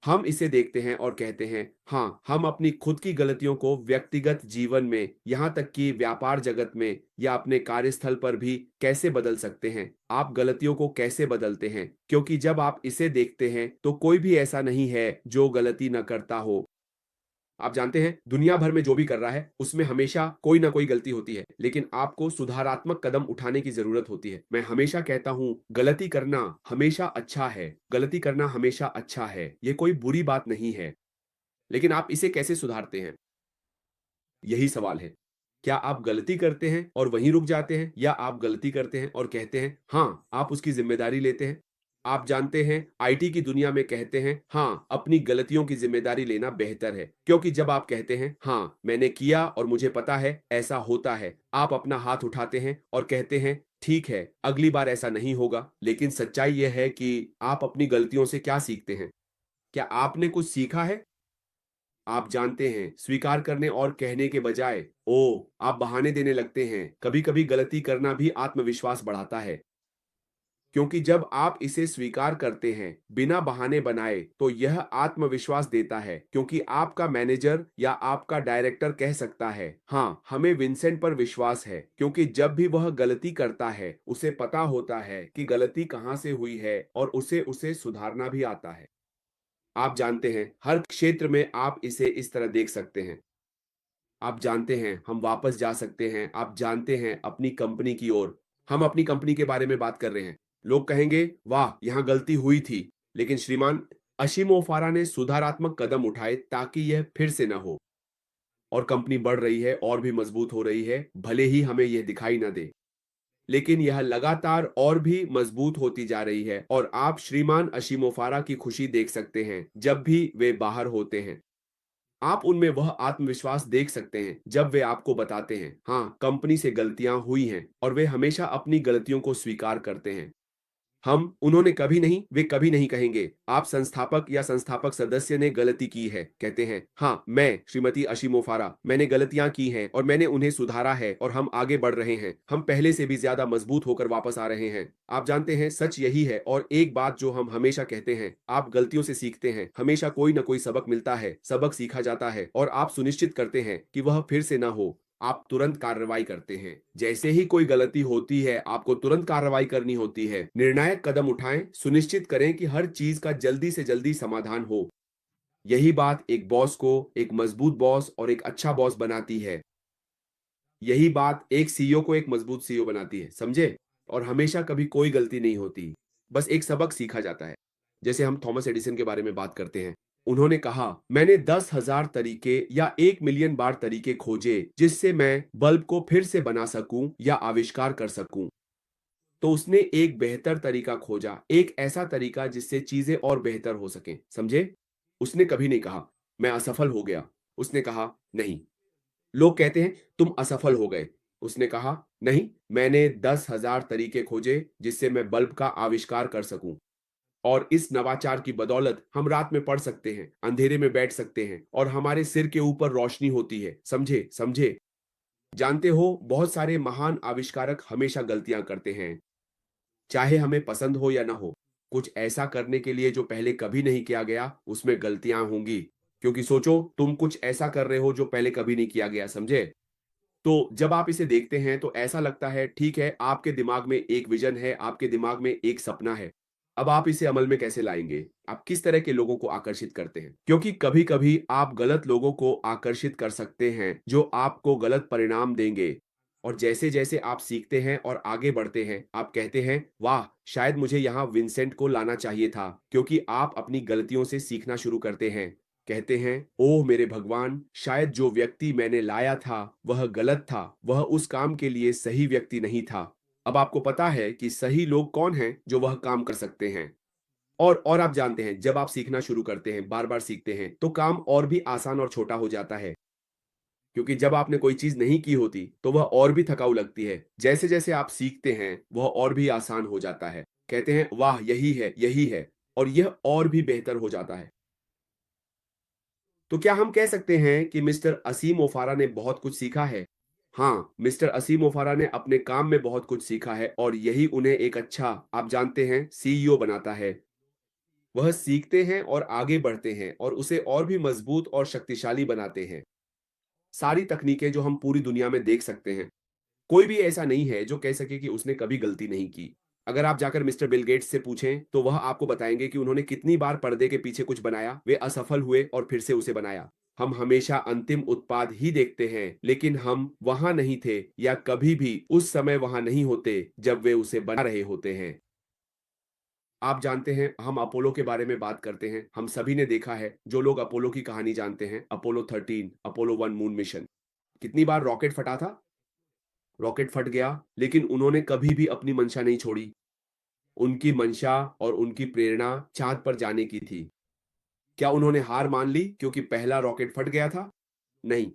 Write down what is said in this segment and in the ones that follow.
हम इसे देखते हैं और कहते हैं, हाँ, हम अपनी खुद की गलतियों को व्यक्तिगत जीवन में, यहाँ तक कि व्यापार जगत में या अपने कार्यस्थल पर भी कैसे बदल सकते हैं। आप गलतियों को कैसे बदलते हैं? क्योंकि जब आप इसे देखते हैं, तो कोई भी ऐसा नहीं है जो गलती न करता हो। आप जानते हैं, दुनिया भर में जो भी कर रहा है, उसमें हमेशा कोई ना कोई गलती होती है, लेकिन आपको सुधारात्मक कदम उठाने की ज़रूरत होती है। मैं हमेशा कहता हूँ, गलती करना हमेशा अच्छा है, गलती करना हमेशा अच्छा है, ये कोई बुरी बात नहीं है। लेकिन आप इसे कैसे सुधारते हैं? यही सवाल है। क्या आप गलती करते हैं और वहीं रुक जाते हैं, या आप गलती करते हैं और कहते हैं, हाँ, आप उसकी ज़िम्मेदारी लेते हैं? आप जानते हैं, आईटी की दुनिया में कहते हैं, हाँ, अपनी गलतियों की ज़िम्मेदारी लेना बेहतर है। क्योंकि जब आप कहते हैं, हाँ, मैंने किया और मुझे पता है, ऐसा होता है, आप अपना हाथ उठाते हैं और कहते हैं, ठीक है, अगली बार ऐसा नहीं होगा। लेकिन सच्चाई यह है कि आप अपनी गलतियों से क्या सीखते हैं? क्या आपने कुछ सीखा है? आप जानते हैं, स्वीकार करने और कहने के बजाय, ओह! आप बहाने देने लगते हैं। कभी-कभी गलती करना भी आत्मविश्वास बढ़ाता है। क्योंकि जब आप इसे स्वीकार करते हैं, बिना बहाने बनाए, तो यह आत्मविश्वास देता है, क्योंकि आपका मैनेजर या आपका डायरेक्टर कह सकता है, हाँ, हमें विंसेंट पर विश्वास है, क्योंकि जब भी वह गलती करता है, उसे पता होता है कि गलती कहाँ से हुई है और उसे उसे सुधारना भी आता है। आप जानते हैं, हर क्षेत्र में आप इसे इस तरह देख सकते हैं। आप जानते हैं, हम वापस जा सकते हैं, आप जानते हैं, अपनी कंपनी की ओर। हम अपनी कंपनी के बारे में बात कर रहे हैं। लोग कहेंगे, वाह! यहाँ गलती हुई थी। लेकिन श्रीमान अशीमो फारा ने सुधारात्मक कदम उठाए ताकि यह फिर से न हो, और कंपनी बढ़ रही है और भी मजबूत हो रही है, भले ही हमें यह दिखाई न दे। लेकिन यह लगातार और भी मजबूत होती जा रही है, और आप श्रीमान अशीमो फारा की खुशी देख सकते हैं, जब भी वे बाहर होते हैं। आप उनमें वह आत्मविश्वास देख सकते हैं जब वे आपको बताते हैं, हाँ, कंपनी से गलतियां हुई हैं, और वे हमेशा अपनी गलतियों को स्वीकार करते हैं। हम उन्होंने कभी नहीं, वे कभी नहीं कहेंगे, आप संस्थापक या संस्थापक सदस्य ने गलती की है। कहते हैं, हाँ, मैं श्रीमती अशीमोफारा, मैंने गलतियां की हैं और मैंने उन्हें सुधारा है, और हम आगे बढ़ रहे हैं, हम पहले से भी ज्यादा मजबूत होकर वापस आ रहे हैं। आप जानते हैं, सच यही है, और एक बात जो हम हमेशा कहते हैं, आप गलतियों से सीखते हैं, हमेशा कोई ना कोई सबक मिलता है, सबक सीखा जाता है, और आप सुनिश्चित करते हैं कि वह फिर से ना हो। आप तुरंत कार्रवाई करते हैं। जैसे ही कोई गलती होती है, आपको तुरंत कार्रवाई करनी होती है। निर्णायक कदम उठाएं, सुनिश्चित करें कि हर चीज का जल्दी से जल्दी समाधान हो। यही बात एक बॉस को एक मजबूत बॉस और एक अच्छा बॉस बनाती है। यही बात एक सीईओ को एक मजबूत सीईओ बनाती है, समझे? और हमेशा कभी कोई गलती नहीं होती, बस एक सबक सीखा जाता है। जैसे हम थॉमस एडिसन के बारे में बात करते हैं। उन्होंने कहा, मैंने 10,000 तरीके या 1 मिलियन बार तरीके खोजे जिससे मैं बल्ब को फिर से बना सकूं या आविष्कार कर सकूं। तो उसने एक बेहतर तरीका खोजा, एक ऐसा तरीका जिससे चीजें और बेहतर हो सकें, समझे? उसने कभी नहीं कहा, मैं असफल हो गया। उसने कहा, नहीं। लोग कहते हैं, तुम असफल हो गए। उसने कहा, नहीं, मैंने 10,000 तरीके खोजे जिससे मैं बल्ब का आविष्कार कर सकूं। और इस नवाचार की बदौलत हम रात में पढ़ सकते हैं, अंधेरे में बैठ सकते हैं, और हमारे सिर के ऊपर रोशनी होती है। समझे? समझे? जानते हो, बहुत सारे महान आविष्कारक हमेशा गलतियां करते हैं, चाहे हमें पसंद हो या ना हो। कुछ ऐसा करने के लिए जो पहले कभी नहीं किया गया, उसमें गलतियां होंगी। क्योंकि सोचो, तुम कुछ ऐसा कर रहे हो जो पहले कभी नहीं किया गया, समझे? तो जब आप इसे देखते हैं, तो ऐसा लगता है, ठीक है, आपके दिमाग में एक विजन है, आपके दिमाग में एक सपना है। अब आप इसे अमल में कैसे लाएंगे? आप किस तरह के लोगों को आकर्षित करते हैं? क्योंकि कभी-कभी आप गलत लोगों को आकर्षित कर सकते हैं, जो आपको गलत परिणाम देंगे। और जैसे-जैसे आप सीखते हैं और आगे बढ़ते हैं, आप कहते हैं, वाह! शायद मुझे यहाँ विंसेंट को लाना चाहिए था, क्योंकि आप अपनी गलतियों से सीखना शुरू करते हैं। कहते हैं, ओह मेरे भगवान! शायद जो व्यक्ति मैंने लाया था, वह गलत था, वह उस काम के लिए सही व्यक्ति नहीं था। अब आपको पता है कि सही लोग कौन हैं जो वह काम कर सकते हैं। और आप जानते हैं, जब आप सीखना शुरू करते हैं, बार-बार सीखते हैं, तो काम और भी आसान और छोटा हो जाता है। क्योंकि जब आपने कोई चीज़ नहीं की होती, तो वह और भी थकाऊ लगती है। जैसे-जैसे आप सीखते हैं, वह और भी आसान हो जाता है। कहते हैं, वाह! यही है, और यह और भी बेहतर हो जाता है। तो क्या हम कह सकते हैं कि मिस्टर असीम ओफारा ने बहुत कुछ सीखा है? हाँ, मिस्टर असीम ओफारा ने अपने काम में बहुत कुछ सीखा है, और यही उन्हें एक अच्छा, आप जानते हैं, सीईओ बनाता है। वह सीखते हैं और आगे बढ़ते हैं और उसे और भी मजबूत और शक्तिशाली बनाते हैं। सारी तकनीकें जो हम पूरी दुनिया में देख सकते हैं, कोई भी ऐसा नहीं है जो कह सके कि उसने कभी गलती नहीं की। अगर आप जाकर मिस्टर बिल गेट्स से पूछें, तो वह आपको बताएँगे कि उन्होंने कितनी बार पर्दे के पीछे कुछ बनाया, वे असफल हुए और फिर से उसे बनाया। हम हमेशा अंतिम उत्पाद ही देखते हैं, लेकिन हम वहाँ नहीं थे या कभी भी उस समय वहाँ नहीं होते जब वे उसे बना रहे होते हैं। आप जानते हैं, हम अपोलो के बारे में बात करते हैं। हम सभी ने देखा है, जो लोग अपोलो की कहानी जानते हैं, अपोलो 13, अपोलो 1 मून मिशन। कितनी बार रॉकेट फटा था? रॉकेट फट गया, लेकिन उन्होंने कभी भी अपनी मंशा नहीं छोड़ी। उनकी मंशा और उनकी प्रेरणा चाँद पर जाने की थी। क्या उन्होंने हार मान ली क्योंकि पहला रॉकेट फट गया था? नहीं।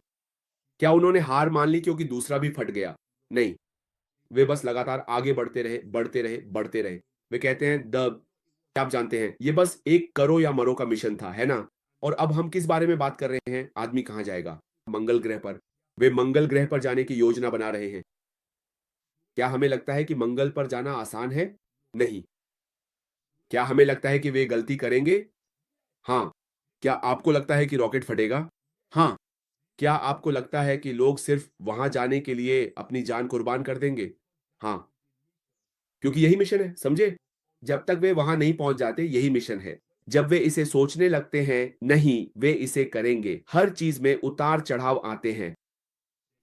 क्या उन्होंने हार मान ली क्योंकि दूसरा भी फट गया? नहीं। वे बस लगातार आगे बढ़ते रहे, बढ़ते रहे, बढ़ते रहे। वे कहते हैं द आप जानते हैं, ये बस एक करो या मरो का मिशन था, है ना? और अब हम किस बारे में बात कर रहे हैं? आदमी कहाँ जाएगा? मंगल ग्रह पर। वे मंगल ग्रह पर जाने की योजना बना रहे हैं। क्या हमें लगता है कि मंगल पर जाना आसान है? नहीं। क्या हमें लगता है कि वे गलती करेंगे? हाँ। क्या आपको लगता है कि रॉकेट फटेगा? हाँ। क्या आपको लगता है कि लोग सिर्फ वहां जाने के लिए अपनी जान कुर्बान कर देंगे? हाँ, क्योंकि यही मिशन है, समझे? जब तक वे वहां नहीं पहुंच जाते, यही मिशन है। जब वे इसे सोचने लगते हैं, नहीं, वे इसे करेंगे। हर चीज में उतार चढ़ाव आते हैं,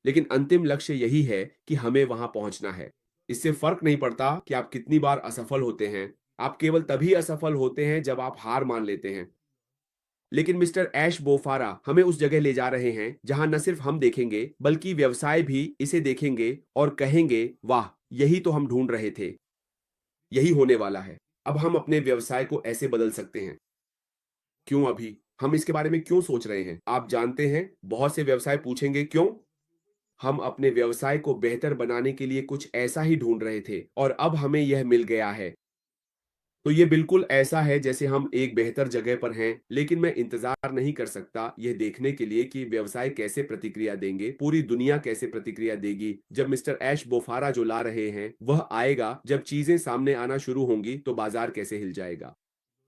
लेकिन अंतिम लक्ष्य यही है कि हमें वहां पहुंचना है। इससे फर्क नहीं पड़ता कि आप कितनी बार असफल होते हैं। आप केवल तभी असफल होते हैं जब आप हार मान लेते हैं। लेकिन मिस्टर ऐश बोफारा हमें उस जगह ले जा रहे हैं जहां न सिर्फ हम देखेंगे, बल्कि व्यवसाय भी इसे देखेंगे और कहेंगे, वाह, यही तो हम ढूंढ रहे थे, यही होने वाला है। अब हम अपने व्यवसाय को ऐसे बदल सकते हैं। क्यों अभी? हम इसके बारे में क्यों सोच रहे हैं? आप जानते हैं, बहुत से व्यवसाय पूछेंगे क्यों? हम अपने व्यवसाय को बेहतर बनाने के लिए कुछ ऐसा ही ढूंढ रहे थे और अब हमें यह मिल गया है। तो ये बिल्कुल ऐसा है जैसे हम एक बेहतर जगह पर हैं, लेकिन मैं इंतजार नहीं कर सकता यह देखने के लिए कि व्यवसाय कैसे प्रतिक्रिया देंगे, पूरी दुनिया कैसे प्रतिक्रिया देगी। जब मिस्टर ऐश बोफारा जो ला रहे हैं, वह आएगा, जब चीजें सामने आना शुरू होंगी, तो बाजार कैसे हिल जाएगा।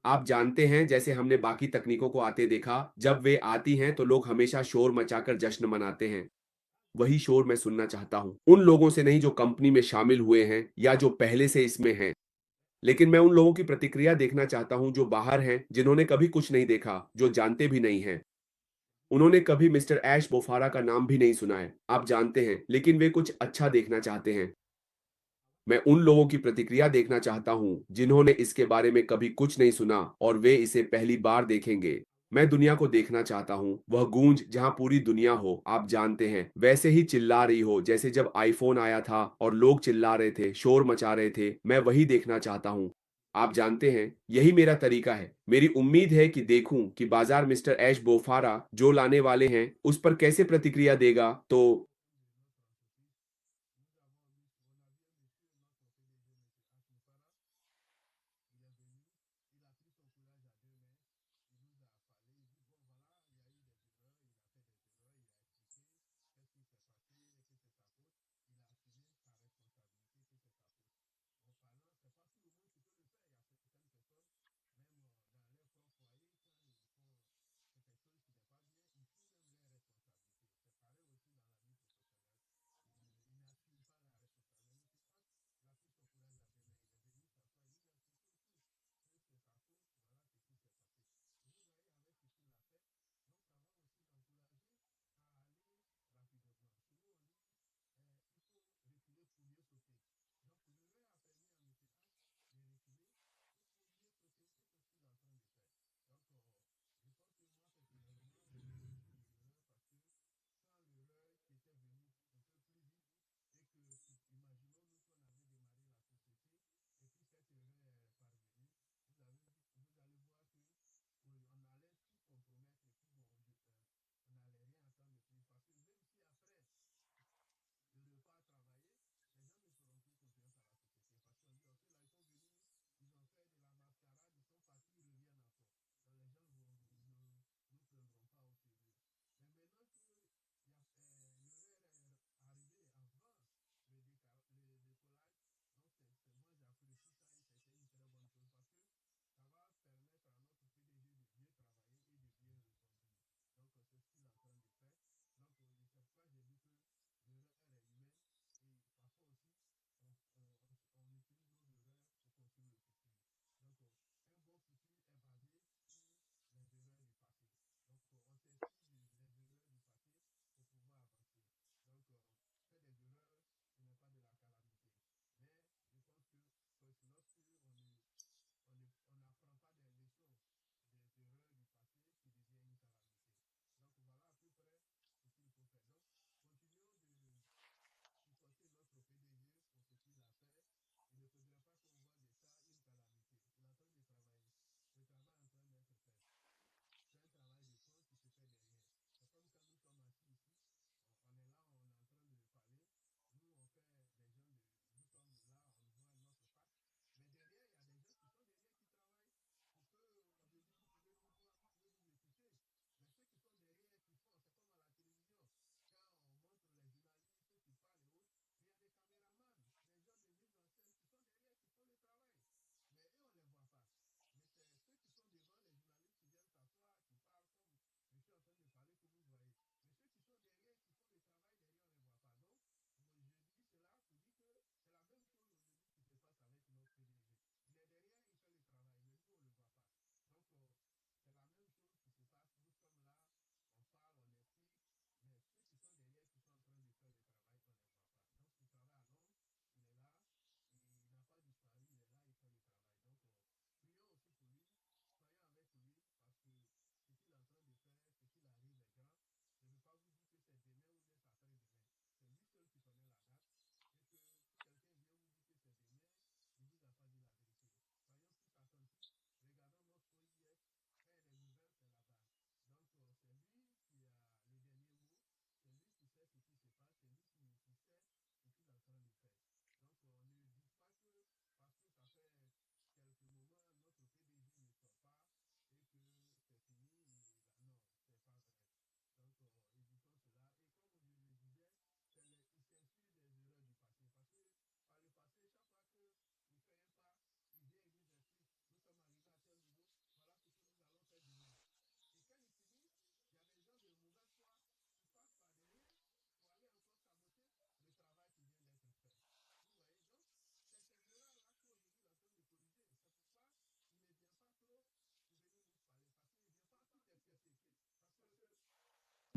आप जानते हैं, जैसे हमने बाकी तकनीकों को आते देखा, जब वे आती हैं तो लोग हमेशा शोर मचाकर जश्न मनाते हैं। वही शोर मैं सुनना चाहता हूँ। उन लोगों से नहीं जो कंपनी में शामिल हुए हैं या जो पहले से इसमें हैं। लेकिन मैं उन लोगों की प्रतिक्रिया देखना चाहता हूं जो बाहर हैं, जिन्होंने कभी कुछ नहीं देखा, जो जानते भी नहीं हैं। उन्होंने कभी मिस्टर ऐश बोफारा का नाम भी नहीं सुना है। आप जानते हैं, लेकिन वे कुछ अच्छा देखना चाहते हैं। मैं उन लोगों की प्रतिक्रिया देखना चाहता हूं, जिन्होंने इसके बारे में कभी कुछ नहीं सुना और वे इसे पहली बार देखेंगे। मैं दुनिया को देखना चाहता हूं, वह गूंज जहां पूरी दुनिया हो, आप जानते हैं, वैसे ही चिल्ला रही हो जैसे जब आईफोन आया था और लोग चिल्ला रहे थे, शोर मचा रहे थे। मैं वही देखना चाहता हूं। आप जानते हैं, यही मेरा तरीका है। मेरी उम्मीद है कि देखूं कि बाजार मिस्टर ऐश बोफारा जो लाने वाले हैं, उस पर कैसे प्रतिक्रिया देगा। तो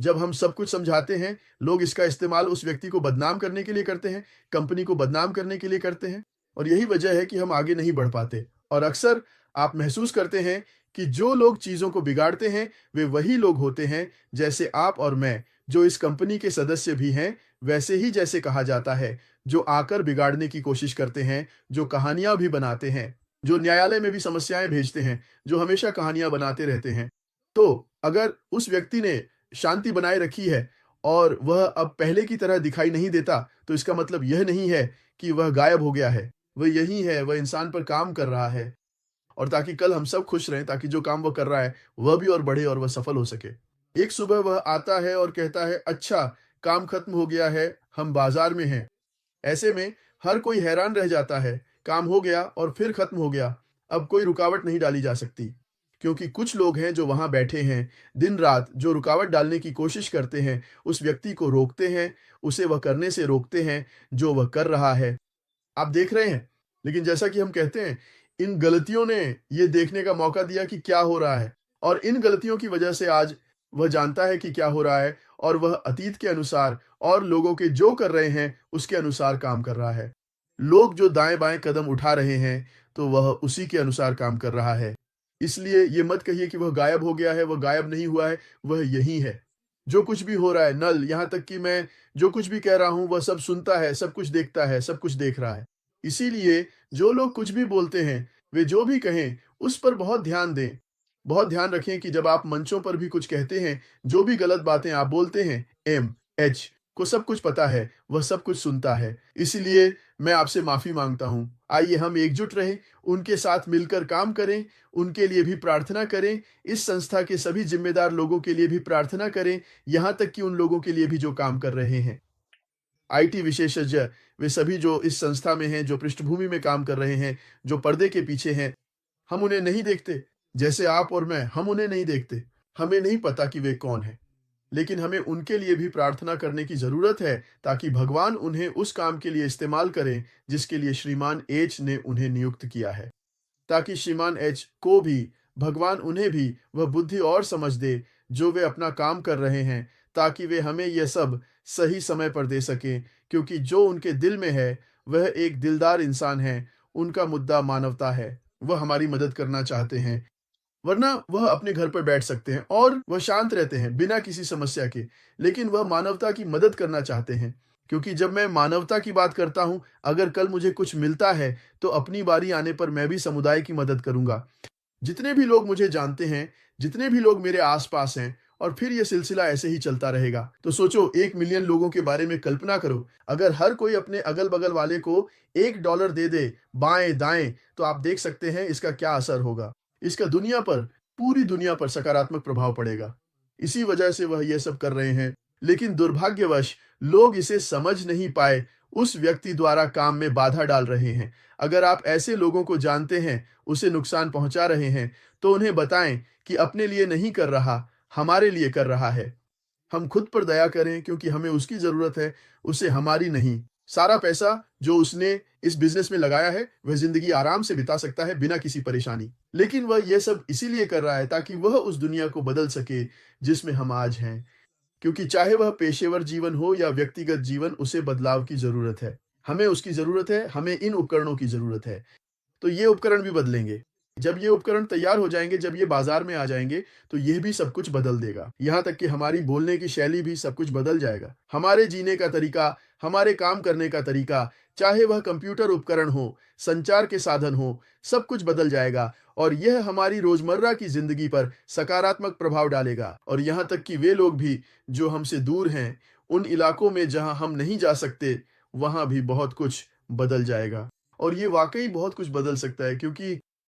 जब हम सब कुछ समझाते हैं, लोग इसका इस्तेमाल उस व्यक्ति को बदनाम करने के लिए करते हैं, कंपनी को बदनाम करने के लिए करते हैं और यही वजह है कि हम आगे नहीं बढ़ पाते। और अक्सर आप महसूस करते हैं कि जो लोग चीज़ों को बिगाड़ते हैं, वे वही लोग होते हैं, जैसे आप और मैं, जो इस कंपनी के सदस्य भी हैं, वैसे ही जैसे कहा जाता है, जो आकर बिगाड़ने की कोशिश करते हैं, जो कहानियाँ भी बनाते हैं, जो न्यायालय में भी समस्याएँ भेजते हैं, जो हमेशा कहानियाँ बनाते रहते हैं। तो अगर उस व्यक्ति ने शांति बनाए रखी है और वह अब पहले की तरह दिखाई नहीं देता, तो इसका मतलब यह नहीं है कि वह गायब हो गया है। वह यहीं है, वह इंसान पर काम कर रहा है और ताकि कल हम सब खुश रहें, ताकि जो काम वह कर रहा है, वह भी और बढ़े और वह सफल हो सके। एक सुबह वह आता है और कहता है, "अच्छा, काम खत्म हो गया है, हम बाज़ार में हैं।" ऐसे में हर कोई हैरान रह जाता है, काम हो गया और फिर खत्म हो गया, अब कोई रुकावट नहीं डाली जा सकती। क्योंकि कुछ लोग हैं जो वहाँ बैठे हैं, दिन-रात जो रुकावट डालने की कोशिश करते हैं, उस व्यक्ति को रोकते हैं, उसे वह करने से रोकते हैं, जो वह कर रहा है। आप देख रहे हैं, लेकिन जैसा कि हम कहते हैं, इन गलतियों ने ये देखने का मौका दिया कि क्या हो रहा है और इन गलतियों की वजह से आज वह जानता है कि क्या हो रहा है और वह अतीत के अनुसार और लोगों के जो कर रहे हैं, उसके अनुसार काम कर रहा है। लोग जो दाएँ-बाएँ कदम उठा रहे हैं, तो वह उसी के अनुसार काम कर रहा है। इसलिए ये मत कहिए कि वह गायब हो गया है, वह गायब नहीं हुआ है, वह यहीं है। जो कुछ भी हो रहा है, नल यहाँ तक कि मैं जो कुछ भी कह रहा हूँ, वह सब सुनता है, सब कुछ देखता है, सब कुछ देख रहा है। इसीलिए जो लोग कुछ भी बोलते हैं, वे जो भी कहें, उस पर बहुत ध्यान दें। बहुत ध्यान रखें कि जब आप मंचों पर भी कुछ कहते हैं, जो भी गलत बातें आप बोलते हैं, एच को सब कुछ पता है, वह सब कुछ सुनता है। इसीलिए मैं आपसे माफ़ी माँगता हूँ। आइए हम एकजुट रहें, उनके साथ मिलकर काम करें, उनके लिए भी प्रार्थना करें, इस संस्था के सभी ज़िम्मेदार लोगों के लिए भी प्रार्थना करें, यहाँ तक कि उन लोगों के लिए भी जो काम कर रहे हैं। आईटी विशेषज्ञ, वे सभी जो इस संस्था में हैं, जो पृष्ठभूमि में काम कर रहे हैं, जो पर्दे के पीछे हैं, हम उन्हें नहीं देखते। जैसे आप और मैं, हम उन्हें नहीं देखते। हमें नहीं पता कि वे कौन हैं। लेकिन हमें उनके लिए भी प्रार्थना करने की ज़रूरत है, ताकि भगवान उन्हें उस काम के लिए इस्तेमाल करें, जिसके लिए श्रीमान एच ने उन्हें नियुक्त किया है। ताकि श्रीमान एच को भी, भगवान उन्हें भी वह बुद्धि और समझ दे, जो वे अपना काम कर रहे हैं, ताकि वे हमें यह सब सही समय पर दे सकें, क्योंकि जो उनके दिल में है, वह एक दिलदार इंसान है, उनका मुद्दा मानवता है, वह हमारी मदद करना चाहते हैं। वरना वह अपने घर पर बैठ सकते हैं और वह शांत रहते हैं, बिना किसी समस्या के, लेकिन वह मानवता की मदद करना चाहते हैं। क्योंकि जब मैं मानवता की बात करता हूँ, अगर कल मुझे कुछ मिलता है, तो अपनी बारी आने पर मैं भी समुदाय की मदद करूँगा। जितने भी लोग मुझे जानते हैं, जितने भी लोग मेरे आस-पास हैं और फिर ये सिलसिला ऐसे ही चलता रहेगा। तो सोचो, 1 मिलियन लोगों के बारे में कल्पना करो, अगर हर कोई अपने अगल-बगल वाले को $1 दे दे, बाएँ-दाएँ, तो आप देख सकते हैं इसका क्या असर होगा। इसका दुनिया पर, पूरी दुनिया पर सकारात्मक प्रभाव पड़ेगा। इसी वजह से वह ये सब कर रहे हैं। लेकिन दुर्भाग्यवश लोग इसे समझ नहीं पाए, उस व्यक्ति द्वारा काम में बाधा डाल रहे हैं। अगर आप ऐसे लोगों को जानते हैं, उसे नुकसान पहुंचा रहे हैं, तो उन्हें बताएं कि अपने लिए नहीं कर रहा, हमारे लिए कर रहा है। हम खुद पर दया करें, क्योंकि हमें उसकी ज़रूरत है, उसे हमारी नहीं। सारा पैसा जो उसने इस बिज़नेस में लगाया है, वह ज़िंदगी आराम से बिता सकता है बिना किसी परेशानी। लेकिन वह ये सब इसीलिए कर रहा है, ताकि वह उस दुनिया को बदल सके, जिसमें हम आज हैं। क्योंकि चाहे वह पेशेवर जीवन हो या व्यक्तिगत जीवन, उसे बदलाव की ज़रूरत है। हमें उसकी ज़रूरत है, हमें इन उपकरणों की ज़रूरत है। तो ये उपकरण भी बदलेंगे। जब ये उपकरण तैयार हो जाएँगे, जब ये बाज़ार में आ जाएँगे, तो यह भी सब कुछ बदल देगा। यहाँ तक कि हमारी बोलने की शैली भी सब कुछ बदल जाएगा। हमारे जीने का तरीका, हमारे काम करने का तरीका, चाहे वह कंप्यूटर उपकरण हो, संचार के साधन हो, सब कुछ बदल जाएगा और यह हमारी रोज़मर्रा की ज़िंदगी पर सकारात्मक प्रभाव डालेगा। और यहाँ तक कि वे लोग भी जो हमसे दूर हैं, उन इलाकों में जहाँ हम नहीं जा सकते, वहाँ भी बहुत कुछ बदल जाएगा। और ये वाक़ई बहुत कुछ बदल सकता है, क्योंकि